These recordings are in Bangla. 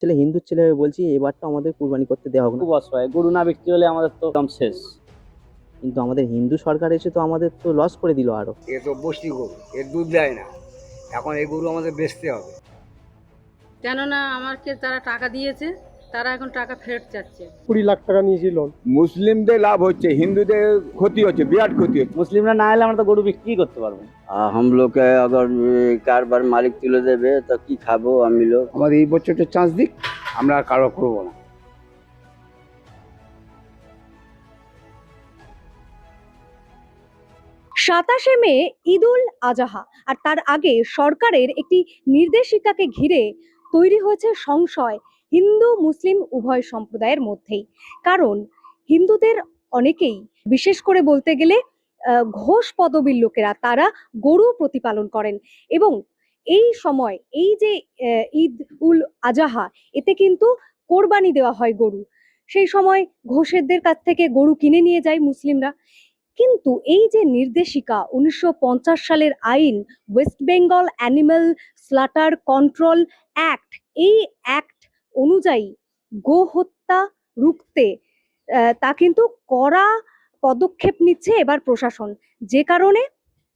ছেলে হিন্দুর ছেলে হয়ে বলছি এবারটা আমাদের কুরবানি করতে দেওয়া হোক না। খুব অসহায়, গরু না বিক্রি হলে আমাদের তো একদম শেষ। কিন্তু আমাদের হিন্দু সরকার এসে তো আমাদের তো লস করে দিল আরো। এ তো বস্তি গরু, এর দুধ দেয় না। এখন এই গরু আমাদের বেচতে হবে। কেননা আমাকে তারা টাকা দিয়েছে, তারা এখন টাকা ফেরত চাচ্ছে। 20 লাখ টাকা নিয়েছিল। মুসলিমদের লাভ হচ্ছে, হিন্দুদের ক্ষতি হচ্ছে, বিরাট ক্ষতি হচ্ছে। মুসলিমরা না এলে আমরা তো গরু বিক্রি করতে পারবো না। हम लोग के अगर কারবার মালিক তুলে দেবে তো কি খাবো আমি লোক। আমাদের এই বছরটা চান্স দিক, আমরা আর কারো করবো না। 27শে মে ঈদুল আজহা, আর তার আগে সরকারের একটি নির্দেশিকাকে ঘিরে তৈরি হয়েছে সংশয় হিন্দু মুসলিম উভয় সম্প্রদায়ের মধ্যেই। কারণ হিন্দুদের অনেকেই, বিশেষ করে বলতে গেলে ঘোষ পদবীর লোকেরা, তারা গরু প্রতিপালন করেন এবং এই সময় এই যে ঈদ উল আজহা, এতে কিন্তু কোরবানি দেওয়া হয় গরু। সেই সময় ঘোষেরদের কাছ থেকে গরু কিনে নিয়ে যায় মুসলিমরা। কিন্তু এই যে নির্দেশিকা, 1950 সালের আইন, West Bengal animal slaughter control act, এই অ্যাক্ট অনুযায়ী গো হত্যা রুখতে তা কিন্তু কড়া পদক্ষেপ নিচ্ছে এবার প্রশাসন, যে কারণে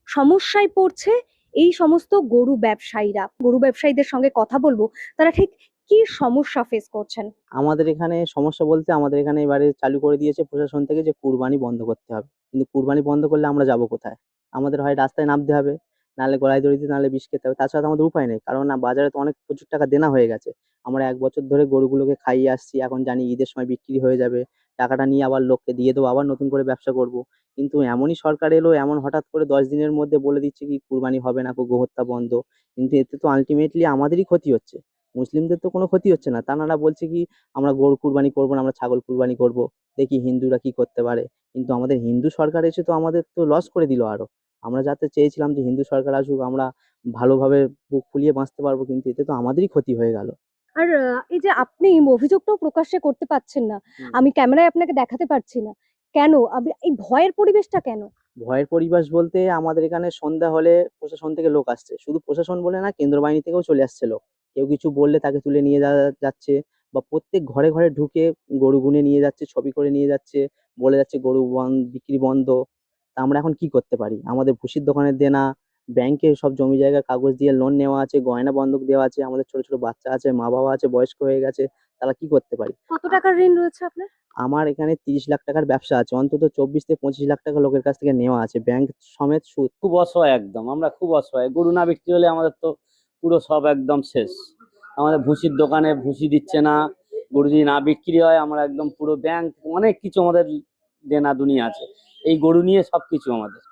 সমস্যায় পড়ছে এই সমস্ত গরু ব্যবসায়ীরা। গরু ব্যবসায়ীদের সঙ্গে কথা বলবো, তারা ঠিক কি সমস্যা ফেস করছেন। আমাদের এখানে সমস্যা বলতে আমাদের এখানে এবারে চালু করে দিয়েছে প্রশাসন থেকে যে কুরবানি বন্ধ করতে হবে। কিন্তু কুরবানি বন্ধ করলে আমরা যাব কোথায়? আমাদের হয় রাস্তায় নামতে হবে, নাহলে গলায় দড়ি দিয়ে, নাহলে বিষ খেতে হবে। তাছাড়া তো আমাদের উপায় নেই, কারণ না বাজারে তো অনেক প্রচুর টাকা দেনা হয়ে গেছে। আমরা 1 বছর ধরে গরুগুলোকে খাইয়ে আসছি, এখন জানি ঈদের সময় বিক্রি হয়ে যাবে, টাকাটা নিয়ে আবার লোককে দিয়ে দেবো, আবার নতুন করে ব্যবসা করব। কিন্তু এমনই সরকার এলো, এমন হঠাৎ করে 10 দিনের মধ্যে বলে দিচ্ছে কি কুরবানি হবে না, গোহত্যা বন্ধ। কিন্তু এতে তো আলটিমেটলি আমাদেরই ক্ষতি হচ্ছে, মুসলিমদের তো কোনো ক্ষতি হচ্ছে না। তানারা বলছে কি আমরা গরু কুরবানি করবো না, আমরা ছাগল কুরবানি করব, দেখি হিন্দুরা কি করতে পারে। কিন্তু আমাদের হিন্দু সরকার এসে তো আমাদের তো লস করে দিল আরো। আমরা যাতে চেয়েছিলাম যে হিন্দু সরকার আসুক, আমরা ভালোভাবে বুক ফুলিয়ে বাঁচতে পারবো, কিন্তু এতে তো আমাদেরই ক্ষতি হয়ে গেল। আর এই যে আপনি অভিযোগটাও প্রকাশ্যে করতে পারছেন না, হুম। আমি ক্যামেরায় আপনাকে দেখাতে পারছি না, কেন? এই ভয়ের পরিবেশটা কেন? ভয়ের পরিবেশ বলতে আমাদের এখানে সন্ধ্যা হলে প্রশাসন থেকে লোক আসছে, শুধু প্রশাসন বলে না, কেন্দ্র বাহিনী থেকেও চলে আসছে লোক। কেউ কিছু বললে তাকে তুলে নিয়ে যাচ্ছে, বা প্রত্যেক ঘরে ঘরে ঢুকে গরু গুনে নিয়ে যাচ্ছে, ছবি করে নিয়ে যাচ্ছে, বলে যাচ্ছে গরু বিক্রি বন্ধ। তা আমরা এখন কি করতে পারি? আমাদের ভুসির দোকানের দেনা, ব্যাংকে সব জমি জায়গার কাগজ দিয়ে লোন নেওয়া আছে, গয়না বন্ধক দেওয়া আছে, আমাদের ছোট ছোট বাচ্চা আছে, মা বাবা আছে, বয়স্ক হয়ে গেছে, তারা কি করতে পারি? কত টাকার ঋণ রয়েছে আপনার? আমার এখানে 30 লাখ টাকার ব্যবসা আছে, অন্তত 24 থেকে 25 লাখ টাকা লোকের কাছ থেকে নেওয়া আছে, ব্যাংক সমেত সুদ। খুব অসহায়, একদম আমরা খুব অসহায়। গরু না বিক্রি হলে আমাদের তো পুরো সব একদম শেষ। আমাদের ভুসির দোকানে ভুসি দিচ্ছে না, গরু যদি না বিক্রি হয় আমরা একদম পুরো ব্যাংক, অনেক কিছু আমাদের দেনা দুনিয়া আছে। এই গরু নিয়ে সবকিছু আমাদের।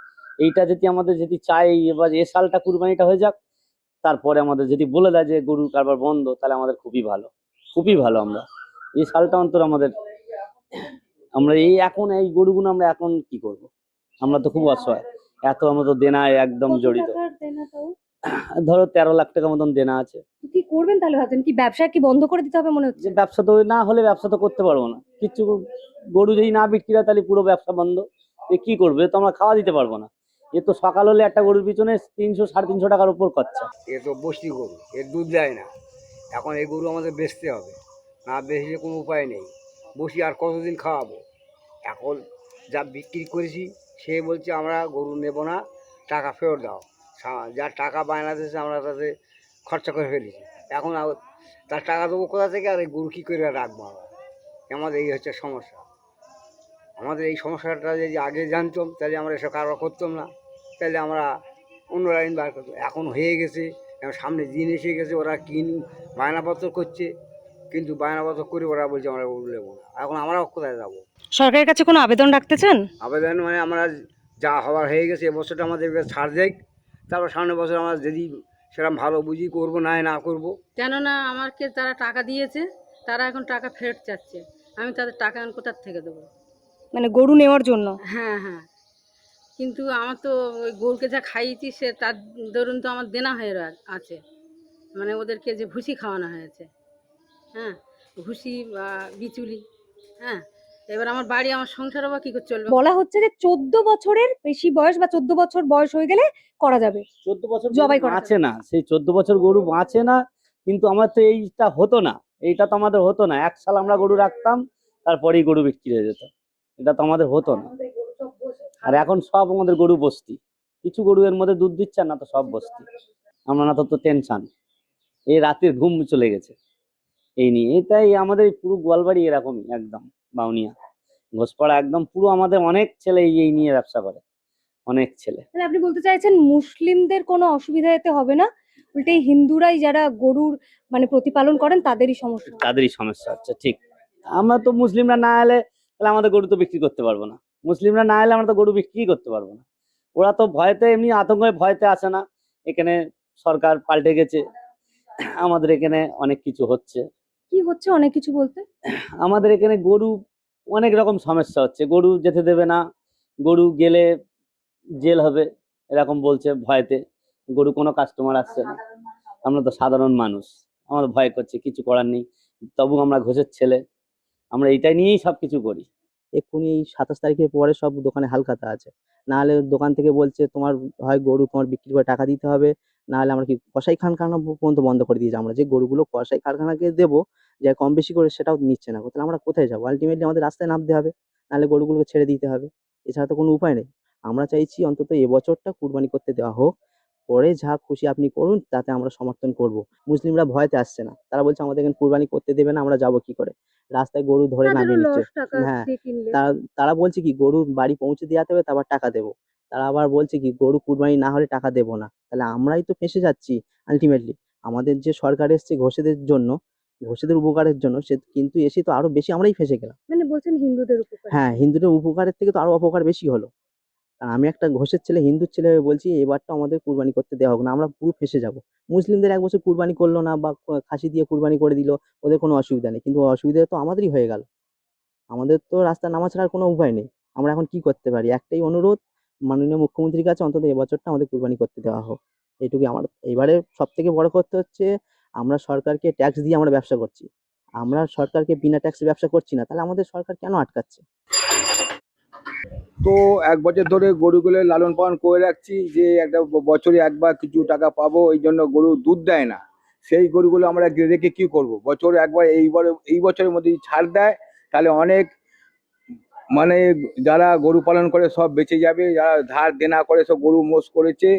এইটা যদি আমাদের যদি চাই এবার এ সালটা কুরবানিটা হয়ে যাক, তারপরে আমাদের যদি বলে দেয় যে গরুর কারবার বন্ধ, তাহলে আমাদের খুবই ভালো, খুবই ভালো। আমরা এই সালটা অন্তর আমাদের, আমরা এই এখন এই গরুগুলো আমরা এখন কি করব? আমরা তো খুব অসহায়, এত আমরা তো দেনায় একদম কত জড়িত। টাকার দেনা তাও? ধরো 13 লাখ টাকা মতন দেনা আছে। কি করবেন তাহলে ভাবছেন? কি ব্যবসা কি বন্ধ করে দিতে হবে মনে হচ্ছে? যে ব্যবসা তো না হলে ব্যবসা তো করতে পারবো না কিছু। গরু যদি না বিক্রি হয় তাহলে পুরো ব্যবসা বন্ধ। এ কি করবে? এ তো আমরা খাওয়া দিতে পারবো না। এ তো সকাল হলে একটা গরুর পিছনে 300 সাড়ে 300 টাকার উপর খরচা। এ তো বস্তি গরু, এর দুধ দেয় না। এখন এই গরু আমাদের বেচতে হবে, না বেচলে কোনো উপায় নেই। বসি আর কতদিন খাওয়াবো? এখন যা বিক্রি করেছি সে বলছে আমরা গরু নেব না, টাকা ফেরত দাও। যা টাকা বায়না দিয়েছে আমরা তাতে খরচা করে ফেলেছি। এখন তার টাকা দেবো কোথা থেকে, আর এই গরু কী করে রাখবো আমরা? আমাদের এই হচ্ছে সমস্যা। আমাদের এই সমস্যাটা যদি আগে জানতাম তাহলে আমরা এসব কারবার করতাম না, তাহলে আমরা অন্য লাইন বার করতাম। এখন হয়ে গেছে, এখন সামনে দিন এসে গেছে, ওরা বায়নাপত্র করছে, কিন্তু বায়নাপত্র করে ওরা বলছে আমরা গরু নেবো না। এখন আমরা কোথায় যাবো? সরকারের কাছে কোনো আবেদন রাখতে চান? আবেদন মানে আমরা যা হওয়ার হয়ে গেছে, এবছরটা আমাদের ছাড় দেয়, তারপর সামনের বছর আমরা যদি সেরকম ভালো বুঝি করবো, না করবো। কেননা আমাকে তারা টাকা দিয়েছে, তারা এখন টাকা ফেরত চাচ্ছে। আমি তাদের টাকা এখন কোথার থেকে দেবো? মানে গরু নেওয়ার জন্য? হ্যাঁ, হ্যাঁ। কিন্তু আমার তো ওই গরুকে যা খাইয়েছি সে তার দরুন তো আমার দেনা হয়ে আছে। মানে ওদেরকে যে ভুসি খাওয়ানো হয়েছে, হ্যাঁ, ভুসি বা বিচুলি, হ্যাঁ। এবার আমার বাড়ি, আমার সংসারও বা কী করে চলবে? বলা হচ্ছে যে 14 বছরের বেশি বয়স বা 14 বছর বয়স হয়ে গেলে করা যাবে। 14 বছর জবাই গরু করা বাঁচে না, সেই 14 বছর গরু বাঁচে না। কিন্তু আমার তো এইটা হতো না, এইটা তো আমাদের হতো না, 1 সাল আমরা গরু রাখতাম, তারপরেই গরু বিক্রি হয়ে যেত। এটা তো আমাদের হতো না। আর এখন সব আমাদের গরু বস্তি, কিছু গরু এর মধ্যে দুধ দিচ্ছে না, তো সব বস্তি। আমরা না তো টেনশন, এই রাতের ঘুম চলে গেছে এই নিয়ে। এটাই আমাদের এই পুরো গোয়ালবাড়ি এরকমই একদম, বাউনিয়া ঘোষপাড়া একদম পুরো আমাদের অনেক ছেলে এই নিয়ে ব্যবসা করে, অনেক ছেলে। তাহলে আপনি বলতে চাইছেন মুসলিমদের কোনো অসুবিধা এতে হবে না, উল্টে হিন্দুরাই যারা গরুর মানে প্রতিপালন করেন তাদেরই সমস্যা? তাদেরই সমস্যা হচ্ছে, ঠিক। আমরা তো মুসলিমরা না এলে তাহলে আমাদের গরু তো বিক্রি করতে পারবো না, মুসলিমরা না এলে আমরা তো গরু বিক্রি করতে পারবো না। ওরা তো ভয়তে, এমনি আতঙ্কে ভয়তে আসে না। এখানে সরকার পাল্টে গেছে, আমাদের এখানে অনেক কিছু হচ্ছে। কি হচ্ছে অনেক কিছু বলতে? আমাদের এখানে গরু অনেক রকম সমস্যা হচ্ছে, গরু যেতে দেবে না, গরু গেলে জেল হবে এরকম বলছে ভয়তে, গরু কোনো কাস্টমার আসছে না। আমরা তো সাধারণ মানুষ, আমাদের ভয় করছে, কিছু করার নেই, তবু আমরা ঘোষের ছেলে, আমরা এটাই নিয়েই সবকিছু করি। এক্ষুনি এই 27 তারিখের পরে সব দোকানে হালখাতা আছে। না হলে দোকান থেকে বলছে তোমার হয় গরু তোমার বিক্রি করে টাকা দিতে হবে, না হলে আমরা কি কসাই খানখানা পর্যন্ত বন্ধ করে দিয়েছি। আমরা যে গরুগুলো কসাই কারখানাকে দেবো, যে কম বেশি করে, সেটাও নিচ্ছে না। তাহলে আমরা কোথায় যাবো? আলটিমেটলি আমাদের রাস্তায় নামতে হবে, নাহলে গরুগুলোকে ছেড়ে দিতে হবে। এছাড়া তো কোনো উপায় নেই। আমরা চাইছি অন্তত এবছরটা কুরবানি করতে দেওয়া হোক, পরে যা খুশি আপনি করুন, তাতে আমরা সমর্থন করব। মুসলিমরা ভয়তে আসছে না, তারা বলছে আমাদের এখানে কুরবানি করতে দেবে না, আমরা যাবো কি করে? রাস্তায় গরু ধরে তাদেরও নামিয়ে নিচ্ছে। লস টাকা হ্যাঁ, দিয়ে কিনলে। তারা তারা বলছে কি গরু বাড়ি পৌঁছে দেওয়াতে হবে, তারপর টাকা দেবো। তারা আবার বলছে কি গরু কুরবানি না হলে টাকা দেবো না। তাহলে আমরাই তো ফেঁসে যাচ্ছি আলটিমেটলি। আমাদের যে সরকার এসছে ঘোষেদের জন্য, ঘোষেদের উপকারের জন্য, সে কিন্তু এসে তো আরো বেশি আমরাই ফেঁসে গেলাম। মানে বলছেন হিন্দুদের উপকার? হ্যাঁ, হিন্দুদের উপকারের থেকে তো আরো অপকার বেশি হলো। আর আমি একটা ঘোষের ছেলে, হিন্দুর ছেলে হয়ে বলছি এবারটা আমাদের কুরবানি করতে দেওয়া হোক, না আমরা পুরো ফেঁসে যাব। মুসলিমদের 1 বছর কুরবানি করলো না, বা খাসি দিয়ে কুরবানি করে দিল, ওদের কোনো অসুবিধা নেই, কিন্তু অসুবিধা তো আমাদেরই হয়ে গেল। আমাদের তো রাস্তা নামা ছাড়া আর কোনো উপায় নেই। আমরা এখন কি করতে পারি? একটাই অনুরোধ মাননীয় মুখ্যমন্ত্রীর কাছে, অন্তত এবছরটা আমাদের কুরবানি করতে দেওয়া হোক। এইটুকুই আমার। এবারে সব থেকে বড় কথা হচ্ছে, আমরা সরকারকে ট্যাক্স দিয়ে আমরা ব্যবসা করছি। আমরা সরকারকে বিনা ট্যাক্সে ব্যবসা করছি না, তাহলে আমাদের সরকার কেন আটকাচ্ছে? তো 1 বছর ধরে গরুগুলো লালন পালন করে রাখছি, যে একটা বছরে একবার কিছু টাকা পাবো, এই জন্য গরু দুধ দেয় না। সেই গরুগুলো আমরা রেখে কি করব? বছরে একবার, এই বছরের মধ্যে যদি ছাড় দেয়, তাহলে অনেক, মানে যারা গরু পালন করে সব বেঁচে যাবে, যারা ধার দেনা করে সব গরু মোষ করেছে।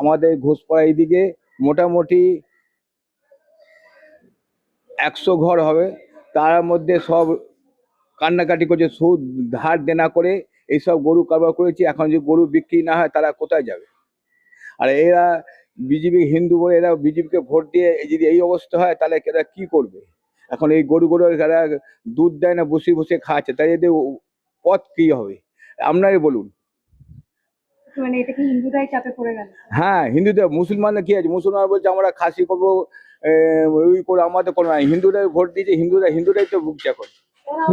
আমাদের ঘোষপাড়া এইদিকে মোটামুটি 100 ঘর হবে, তার মধ্যে সব কান্নাকাটি করছে, সুদ ধার দেনা করে এইসব গরু কারবার করেছি। এখন যদি গরু বিক্রি না হয়, তারা কোথায় যাবে? আর এরা বিজেপি হিন্দু বলে, এরা বিজেপিকে ভোট দিয়ে যদি এই অবস্থা হয়, তাহলে এরা কি করবে? এখন এই গরুগুলো এরা দুধ দেয় না, বসে বসে খাচ্ছে, তাই এদের পথ কি হবে আপনারাই বলুন। মানে এটা কি হিন্দুরাই চাপে পড়ে গেল? হ্যাঁ, হিন্দুদের, মুসলমানরা কি আছে? মুসলমান বলছে আমরা খাসি করবো, ওই করে, আমাদের কোনো নাই। হিন্দুরাই ভোট দিয়েছে, হিন্দুরাই তো ভুগছে এখন।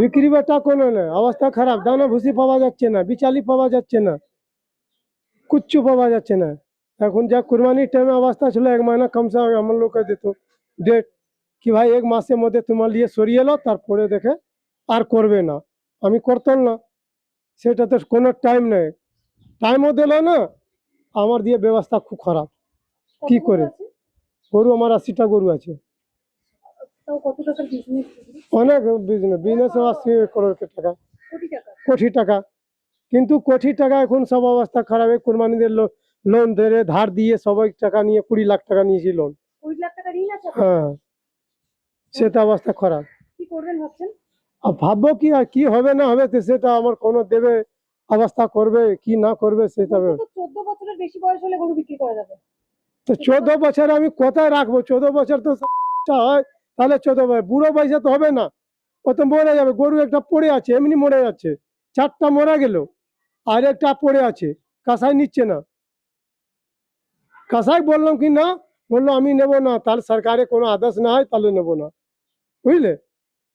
বিক্রি বাটা কোনো না, অবস্থা খারাপ, দানা ভুসি পাওয়া যাচ্ছে না, বিচালি পাওয়া যাচ্ছে না, কুচ্ছু পাওয়া যাচ্ছে না। এখন যা কুরবানির টাইমে অবস্থা ছিল, 1 মहीना কম সে কম আমার লোককে দিত ডেট, কি ভাই 1 মাসের মধ্যে তোমার নিয়ে সরিয়ে এলো, তারপরে দেখে আর করবে না। আমি করতাম না, সেটা তো কোনো টাইম নেই, টাইমও দিল না। আমার দিয়ে ব্যবস্থা খুব খারাপ, কি করে? গরু আমার 80টা গরু আছে। তাও কত টাকার বিজনেস? অনেক বিজনেস 80 করোড় টাকা, কোটি টাকা? কোটি টাকা। কিন্তু কোটি টাকা এখন সব অবস্থা খারাপ। এই কুরবানিদের লোন ধরে ধার দিয়ে সবাই টাকা নিয়ে 20 লাখ টাকা নিয়েছি লোন। 20 লাখ টাকা ঋণ আছে? হ্যাঁ, সেটা অবস্থা খারাপ। কি করবেন ভাবছেন? আর ভাববো কি, আর কি হবে না হবে, তো সেটা আমার কোনো দেবে অবস্থা করবে কি না করবে সেটা। 14 বছরের বেশি বয়স হলে গরু বিক্রি করা যাবে। তো 14 বছর আমি কোথায় রাখবো? 14 বছর তো হয়, তাহলে 14 বছর বুড়ো বয়সে তো হবে না, ও তো মরে যাবে। গরু একটা পড়ে আছে, এমনি মরে যাচ্ছে, 4টা মরা গেল, আর একটা পড়ে আছে, কাসাই নিচ্ছে না। কাসাই বললাম কি না, বললো আমি নেবো না, তাহলে সরকারের কোনো আদেশ না হয় তাহলে নেবো না, বুঝলে?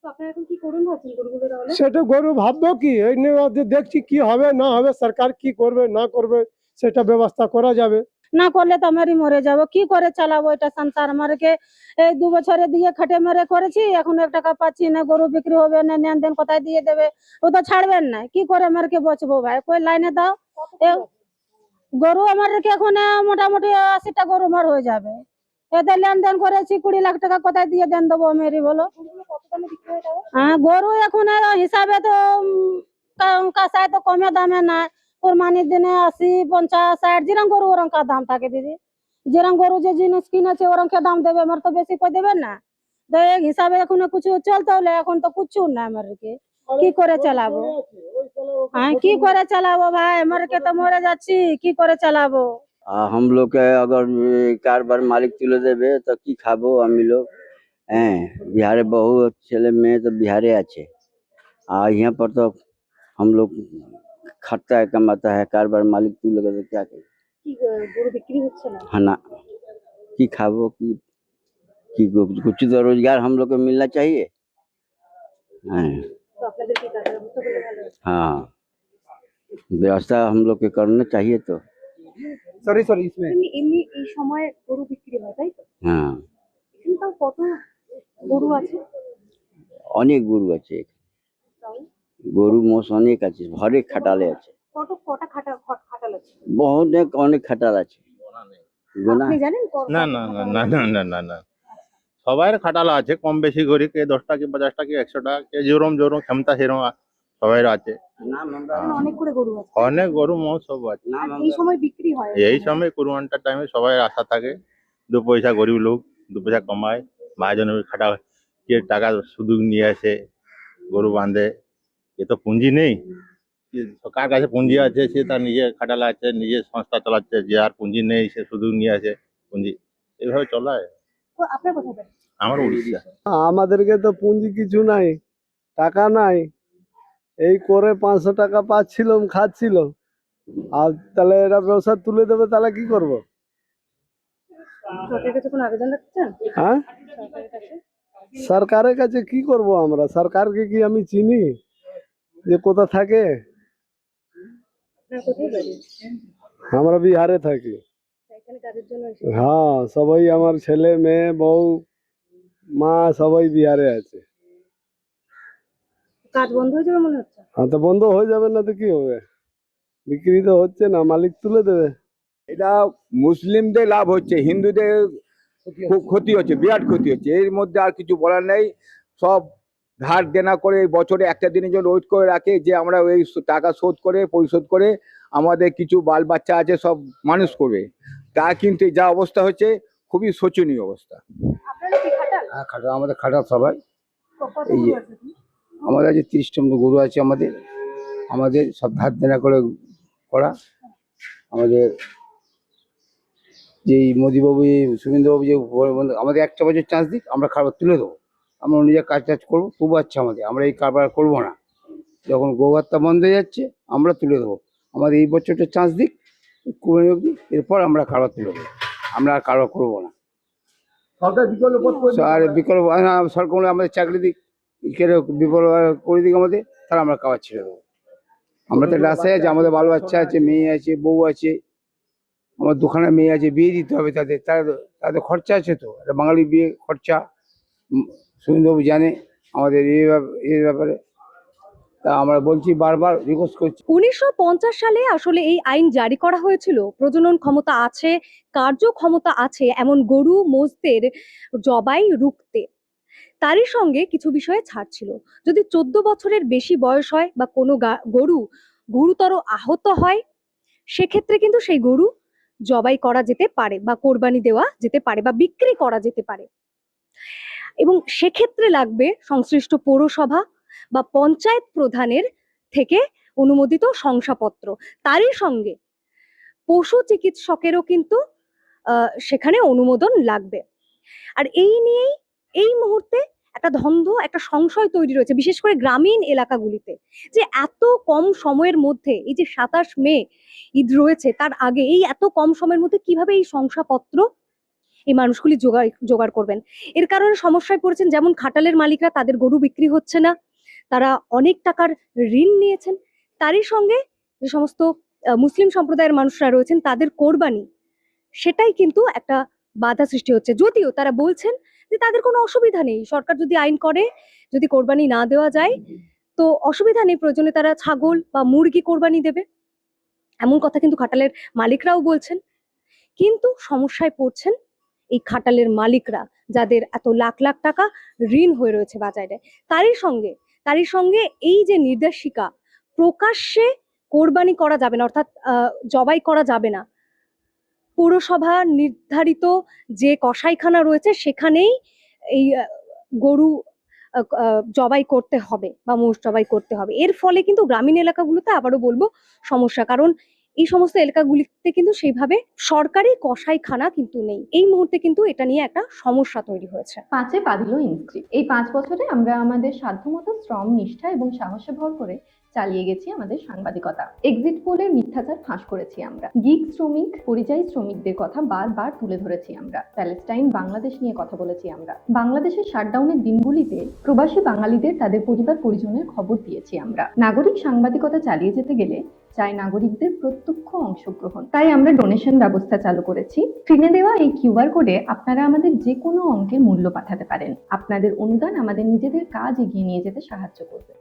তো আপনারা এখন কি করুন ভাবছেন গরুগুলো তাহলে? সেটা গরু ভাববো কি, এই নিয়ে দেখছি কি হবে না হবে, সরকার কি করবে না করবে সেটা ব্যবস্থা করা যাবে। না করলে তো আমারই মরে যাবো, কি করে চালাবো এটা সংসার? আমারকে এই 2 বছরে দিয়ে খাটে মেরে করেছি, এখন 1 টাকা পাচ্ছি না, গরু বিক্রি হবে না, নেন দেন কোথায় দিয়ে দেবে, ও তো ছাড়বেন না, কি করে আমারকে বচবো ভাই? কই লাইনে দাও। গরু আমারকে এখন মোটামুটি 80টা গরু আমার হয়ে যাবে, এতে লেনদেন করেছি 20 লাখ টাকা, কোথায় দিয়ে দেন দেবো মেরি বলো? হ্যাঁ, গরু এখন আর হিসাবে তো কাঁসায় তো কমে দামে নাই। কোরবানির দিনে 80, 50, 60 যেরকম গরু ওরকম দাম থাকে দিদি। যেরকম গরু যে জিনিস কিনেছে ওরকম দাম দেবে, আমার তো বেশি করে দেবেন না। তো এই হিসাবে এখন কিছু চলতে হলে এখন তো কিছু না আমারকে, কি করে চালাবো? হ্যাঁ, কি করে চালাবো ভাই, আমারকে তো মরে যাচ্ছি, কি করে চালাবো? हम लोग के अगर কারবার মালিক তুলে দেবে তো কি খাবো আমি লোক। হ্যাঁ, বিহারে বহু ছেলে মেয়ে তো বিহারে আছে, আর यहाँ पर तो हम लोग खाता है कमाता है, কারবার মালিক তুলে দেবে क्या करें। কি গরু বিক্রি হচ্ছে না? है ना, की खाबो की कुछ तो रोजगार हम लोग को मिलना चाहिए। हाँ, তো আপনাদের কি কাজের ব্যবস্থা করলে ভালো হয়? हाँ, व्यवस्था हम लोग के करना चाहिए तो। এমনি এমনি এই সময় গরু বিক্রি হয় তাই তো? हाँ, এখানে তাও কত গরু আছে? অনেক গরু আছে, তাও গরু মোষ অনেক আছে, হরেক খাটালে আছে, কটা খাটাল আছে? অনেক খাটাল আছে, গোনা আপনি জানেন না না না না না না না না সবাই খাটালা আছে, কম বেশি করে কে 10টা কি 50টা কি 100টা, কে যেরম যেরম ক্ষমতা সেরম সবাই আছে। নাম আমরা এখানে অনেক করে গরু আছে। অনেক গরু মোষ সব আছে। নাম আর এই সময় বিক্রি হয়? এই সময় কুরবানিটার টাইমে সবাই আশা থাকে 2 পয়সা, গরিব লোক 2 পয়সা কমায়, মহাজনের খাটা কে টাকা শুধু নিয়ে আসে গরু বাঁধে। এ তো পুঁজি নেই, কার কাছে পুঁজি আছে সে তার নিজে খাটালা আছে, নিজে সংস্থা চালাচ্ছে, যে আর পুঁজি নেই সে শুধু নিয়ে আসে পুঁজি, এইভাবে চলায়। তো আপনার কোথায় বাড়ি? আমার উড়িষ্যা। আমাদেরকে তো পুঁজি কিছু নাই, টাকা নাই, এই করে 500 টাকা পাচ্ছিলাম, খাচ্ছিল। আর তাহলে এরা ব্যবসা তুলে দেবে, তাহলে কি করব? সরকারের কাছে কোনো আবেদন রাখছেন? হ্যাঁ, সরকারের কাছে? সরকারের কাছে কি করব আমরা? সরকারকে কি আমি চিনি যে কোথা থাকে? আপনার কোথায় বাড়ি? আমরা বিহারে থাকি। এখানে কাজের জন্য এসে হ্যাঁ, সবাই আমার ছেলে মেয়ে বউ মা সবাই বিহারে আছে। কাজ বন্ধ হয়ে যাবে মনে হচ্ছে। হ্যাঁ, তো বন্ধ হয়ে যাবে না তো কি হবে? বিক্রি তো হচ্ছে না, মালিক তুলে দেবে। এটা মুসলিমদের লাভ হচ্ছে, হিন্দুদের খুব ক্ষতি হচ্ছে, বিরাট ক্ষতি হচ্ছে। এর মধ্যে আর কিছু বলার নেই। সব ধার দেনা করে বছরে একটা দিনের জন্য ওয়েট করে রাখে যে আমরা ওই টাকা শোধ করে পরিশোধ করে আমাদের কিছু বাল বাচ্চা আছে সব মানুষ করবে, তা কিন্তু যা অবস্থা হচ্ছে খুবই শোচনীয় অবস্থা। আপনারা কি খাটাল? হ্যাঁ, খাটা আমাদের খাটা সবাই। কত এই যে গরু আছে এখানে? আমাদের আছে 30টা মতো গরু আছে আমাদের সব ধার দেনা করে করা। আমাদের যে মোদিবাবু শুভেন্দুবাবু যে আমাদের একটা বছর চান্স দিক, আমরা খাবার তুলে দেবো, আমরা নিজের কাজ টাজ করবো, তবু আচ্ছা আমরা এই কারবার করবো না। যখন গোবার্তা বন্ধ হয়ে যাচ্ছে আমরা তুলে দেবো, আমাদের এই বছরটা চান্স দিক কুরবানি অবধি, এরপর আমরা খাবার তুলে দেবো, আমরা আর কারবার করবো না। আর বিকল্প সরকার বলে আমাদের চাকরি দিক, বিকল্প করে দিক আমাদের, তাহলে আমরা খাবার ছেড়ে দেবো। আমরা তো একটা আশায় আছে, আমাদের বাল বাচ্চা আছে, মেয়ে আছে, বউ আছে, আমার দোকানে মেয়ে আছে, বিয়ে দিতে হবে তাদের, তাদের খরচা আছে, তো একটা বাঙালি বিয়ে খরচা সুন্দরবাবু জানে আমাদের এই ব্যাপারে। তা আমরা বলছি, বারবার রিকোয়েস্ট করছি। 1950 সালে আসলে এই আইন জারি করা হয়েছিল। প্রজনন ক্ষমতা আছে, কার্যক্ষমতা আছে এমন গরু মোষদের জবাই রুখতে। তারই সঙ্গে কিছু বিষয়ে ছাড় ছিল। যদি 14 বছরের বেশি বয়স হয় বা কোনো গরু গুরুতর আহত হয়, সেক্ষেত্রে কিন্তু সেই গরু জবাই করা যেতে পারে বা কোরবানি দেওয়া যেতে পারে বা বিক্রি করা যেতে পারে। এবং সেক্ষেত্রে লাগবে সংশ্লিষ্ট পৌরসভা বা পঞ্চায়েত প্রধানের থেকে অনুমোদিত শংসাপত্র। তারই সঙ্গে পশু চিকিৎসকেরও কিন্তু সেখানে অনুমোদন লাগবে। আর এই নিয়েই এই মুহূর্তে একটা ধন্ধ, একটা সংশয় তৈরি রয়েছে, বিশেষ করে গ্রামীণ এলাকাগুলিতে, যে এত কম সময়ের মধ্যে, এই যে 27 মে ঈদ রয়েছে, তার আগে এই এত কম সময়ের মধ্যে কিভাবে এই শংসাপত্র এই মানুষগুলি জোগাড় করবেন। এর কারণে সমস্যায় পড়েছেন যেমন খাটালের মালিকরা, তাদের গরু বিক্রি হচ্ছে না, তারা অনেক টাকার ঋণ নিয়েছেন। তারই সঙ্গে যে সমস্ত মুসলিম সম্প্রদায়ের মানুষরা রয়েছেন, তাদের কোরবানি, সেটাই কিন্তু একটা বাধা সৃষ্টি হচ্ছে। যদিও তারা বলছেন যে তাদের কোনো অসুবিধা নেই, সরকার যদি আইন করে, যদি কোরবানি না দেওয়া যায় তো অসুবিধা নেই, প্রয়োজনে তারা ছাগল বা মুরগি কোরবানি দেবে, এমন কথা কিন্তু খাটালের মালিকরাও বলছেন। কিন্তু সমস্যায় পড়ছেন এই খাটালের মালিকরা, যাদের এত লাখ লাখ টাকা ঋণ হয়ে রয়েছে বাজারে। তারই সঙ্গে এই যে নির্দেশিকা, প্রকাশ্যে কোরবানি করা যাবে না, অর্থাৎ জবাই করা যাবে না, পৌরসভা নির্ধারিত যে কসাইখানা রয়েছে সেখানেই এই গরু জবাই করতে হবে বা মোষ জবাই করতে হবে। এর ফলে কিন্তু গ্রামীণ এলাকাগুলোতে, আবারও বলবো, সমস্যা, কারণ এই সমস্ত এলাকাগুলিতে কিন্তু সেইভাবে সরকারি কসাইখানা কিন্তু নেই। এই মুহূর্তে কিন্তু এটা নিয়ে একটা সমস্যা তৈরি হয়েছে। 5-এ পা দিল ইনস্ক্রিপ্ট। এই 5 বছরে আমরা আমাদের সাধ্যমতো শ্রম, নিষ্ঠা এবং সাহসে ভর করে চালিয়ে গেছি আমাদের সাংবাদিকতা। এক্সিট পোলের মিথ্যাচার ফাঁস করেছি আমরা। গিগ শ্রমিক, পরিযায়ী শ্রমিকদের কথা বারবার তুলে ধরেছি আমরা। প্যালেস্টাইন, বাংলাদেশ নিয়ে কথা বলেছি আমরা। বাংলাদেশের শাটডাউনের দিনগুলিতে প্রবাসী বাঙালিদের তাদের পরিবার পরিজনের খবর দিয়েছি আমরা। নাগরিক সাংবাদিকতা চালিয়ে যেতে গেলে চাই নাগরিকদের প্রত্যক্ষ অংশগ্রহণ। তাই আমরা ডোনেশন ব্যবস্থা চালু করেছি। স্ক্রিনে দেওয়া এই কিউআর কোডে আপনারা আমাদের যে কোনো অঙ্কের মূল্য পাঠাতে পারেন। আপনাদের অনুদান আমাদের নিজেদের কাজ এগিয়ে নিয়ে যেতে সাহায্য করবে।